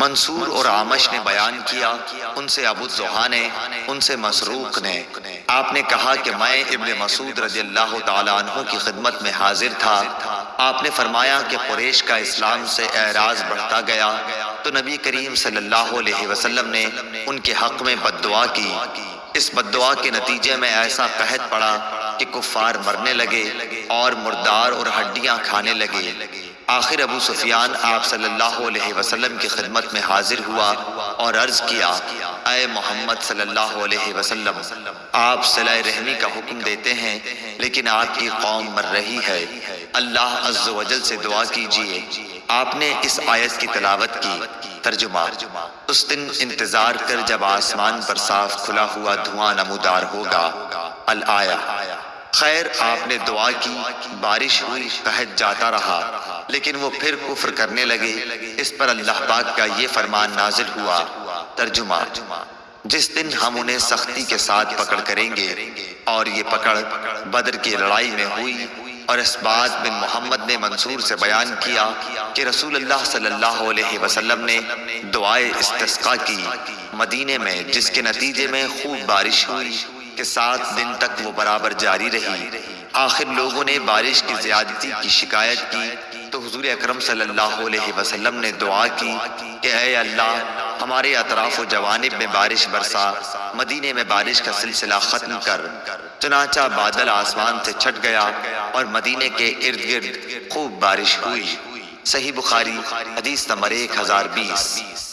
منصور اور عامش نے بیان کیا، ان سے ابو الضحیٰ نے، ان سے مسروق نے، آپ نے کہا کہ میں ابن مسعود رضی اللہ تعالیٰ عنہ کی خدمت میں حاضر تھا۔ آپ نے فرمایا کہ قریش کا اسلام سے اعراض بڑھتا گیا تو نبی کریم صلی اللہ علیہ وسلم نے ان کے حق میں بد دعا کی۔ اس بد دعا کے نتیجے میں ایسا قحط پڑا کہ کفار مرنے لگے اور مردار اور ہڈیاں کھانے لگے۔ آخر ابو سفیان آپ صلی اللہ علیہ وسلم کی خدمت میں حاضر ہوا اور عرض کیا، اے محمد صلی اللہ علیہ وسلم، آپ صلہ رحمی کا حکم دیتے ہیں لیکن آپ کی قوم مر رہی ہے، اللہ عز و جل سے دعا کیجئے۔ آپ نے اس آیت کی تلاوت کی۔ ترجمہ: اس دن انتظار کر جب آسمان پر صاف کھلا ہوا دھواں نمودار ہوگا۔ الآیہ۔ خیر، آپ نے دعا کی، بارش ہوئی، قحط جاتا رہا، لیکن وہ پھر کفر کرنے لگے۔ اس پر اللہ پاک کا یہ فرمان نازل ہوا۔ ترجمہ: جس دن ہم انہیں سختی کے ساتھ پکڑ کریں گے، اور یہ پکڑ بدر کی لڑائی میں ہوئی۔ اور اسباد بن محمد نے منصور سے بیان کیا کہ رسول اللہ صلی اللہ علیہ وسلم نے دعائے استسقاء کی مدینے میں، جس کے نتیجے میں خوب بارش ہوئی کہ 7 دن تک وہ برابر جاری رہی۔ آخر لوگوں نے بارش کی زیادتی کی شکایت کی تو حضور اکرم صلی اللہ علیہ وسلم نے دعا کی کہ اے اللہ، ہمارے اطراف و جوانب میں بارش برسا، مدینے میں بارش کا سلسلہ ختم کر۔ چنانچہ بادل آسمان سے چھٹ گیا اور مدینے کے ارد گرد خوب بارش ہوئی۔ صحیح بخاری، حدیث نمبر 1020۔